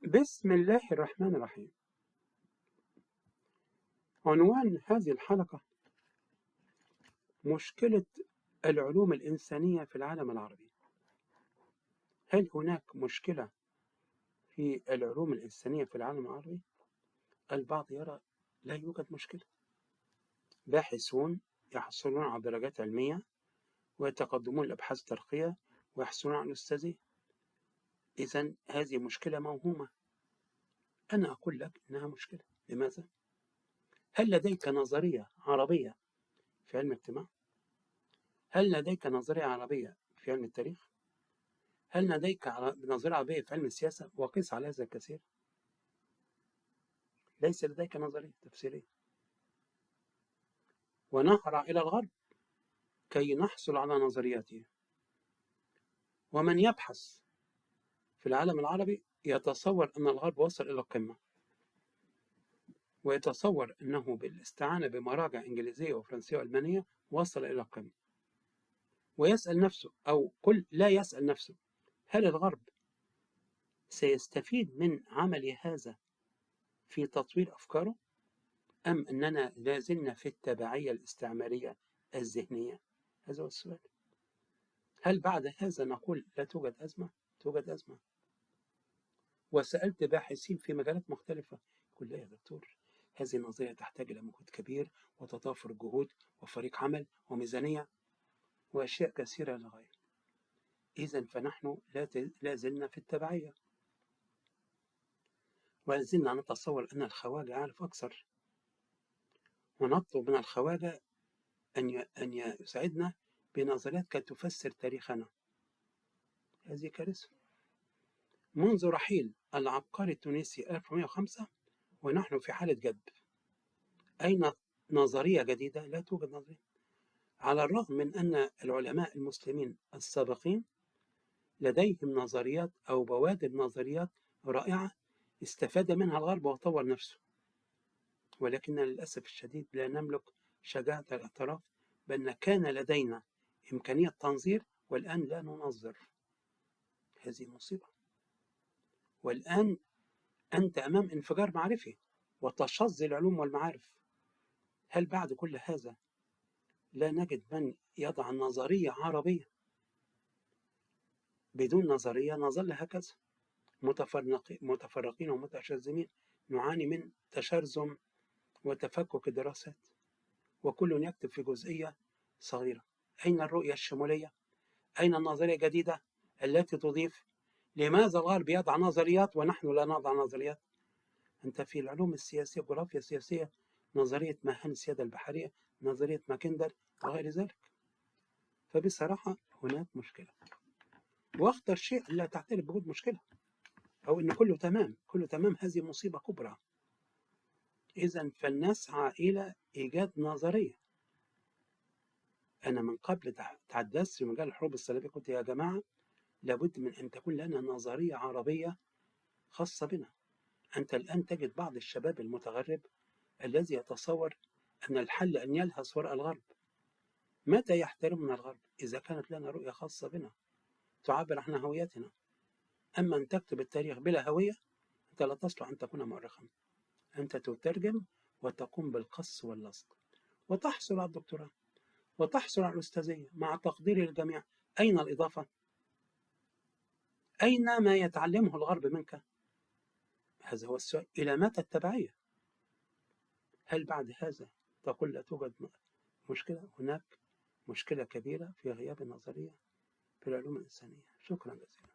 بسم الله الرحمن الرحيم. عنوان هذه الحلقة: مشكلة العلوم الإنسانية في العالم العربي. هل هناك مشكلة في العلوم الإنسانية في العالم العربي؟ البعض يرى لا يوجد مشكلة. باحثون يحصلون على درجات علمية ويتقدمون لأبحاث ترقية ويحصلون على الأستاذية، إذن هذه مشكلة موهومة. أنا أقول لك إنها مشكلة. لماذا؟ هل لديك نظرية عربية في علم الاجتماع؟ هل لديك نظرية عربية في علم التاريخ؟ هل لديك نظرية عربية في علم السياسة؟ وقس على هذا الكثير. ليس لديك نظرية تفسيرية. ونهرع إلى الغرب كي نحصل على نظرياته. ومن يبحث في العالم العربي يتصور أن الغرب وصل إلى القمة، ويتصور أنه بالاستعانة بمراجع إنجليزية وفرنسية وألمانية وصل إلى القمة، ويسأل نفسه أو لا يسأل نفسه: هل الغرب سيستفيد من عمل هذا في تطوير أفكاره؟ أم أننا لازلنا في التبعية الاستعمارية الذهنية؟ هذا هو السؤال. هل بعد هذا نقول لا توجد أزمة؟ توجد أزمة. وسألت باحثين في مجالات مختلفة، يقول لا يا دكتور، هذه النظرية تحتاج إلى مجهود كبير وتضافر جهود وفريق عمل وميزانية وأشياء كثيرة للغاية. إذن فنحن لا زلنا في التبعية، ولا زلنا نتصور أن الخواجة يعرف أكثر، ونطلب من الخواجة أن يساعدنا بنظريات كي تفسر تاريخنا. هذه كارثة. منذ رحيل العبقري التونسي 1905 ونحن في حالة جدب. أين نظرية جديدة؟ لا توجد نظرية. على الرغم من أن العلماء المسلمين السابقين لديهم نظريات أو بوادر نظريات رائعة استفاد منها الغرب وطور نفسه، ولكن للأسف الشديد لا نملك شجاعة الاعتراف بأن كان لدينا إمكانية تنظير والآن لا ننظر. هذه مصيبة. والآن أنت أمام انفجار معرفي وتشظي العلوم والمعارف. هل بعد كل هذا لا نجد من يضع نظرية عربية؟ بدون نظرية نظل هكذا متفرقين ومتشرذمين، نعاني من تشرذم وتفكك الدراسات، وكل يكتب في جزئية صغيرة. أين الرؤية الشمولية؟ أين النظرية الجديدة التي تضيف؟ لماذا الغرب يضع نظريات ونحن لا نضع نظريات؟ أنت في العلوم السياسية الجغرافيا السياسية نظرية مهان السيادة البحرية، نظرية ماكندر وغير ذلك. فبصراحة هناك مشكلة، وأخطر شيء لا تعترف بوجود مشكلة أو أن كله تمام. كله تمام هذه مصيبة كبرى. إذن فلنسعى إلى إيجاد نظرية. أنا من قبل تحدثت في مجال الحروب الصليبية، قلت يا جماعة لابد من أن تكون لنا نظرية عربية خاصة بنا. أنت الآن تجد بعض الشباب المتغرب الذي يتصور أن الحل أن يلهث وراء الغرب. متى يحترمنا الغرب؟ إذا كانت لنا رؤية خاصة بنا تعبر عن هويتنا. أما أن تكتب التاريخ بلا هوية أنت لا تصلح أن تكون مؤرخا. أنت تترجم وتقوم بالقص واللصق وتحصل على الدكتوراه وتحصل على الأستاذية مع تقديري للجميع. أين الإضافة؟ أين ما يتعلمه الغرب منك؟ هذا هو السؤال. إلى متى التبعية؟ هل بعد هذا تقول لا توجد مشكلة؟ هناك مشكلة كبيرة في غياب النظرية في العلوم الإنسانية. شكرا جزيلا.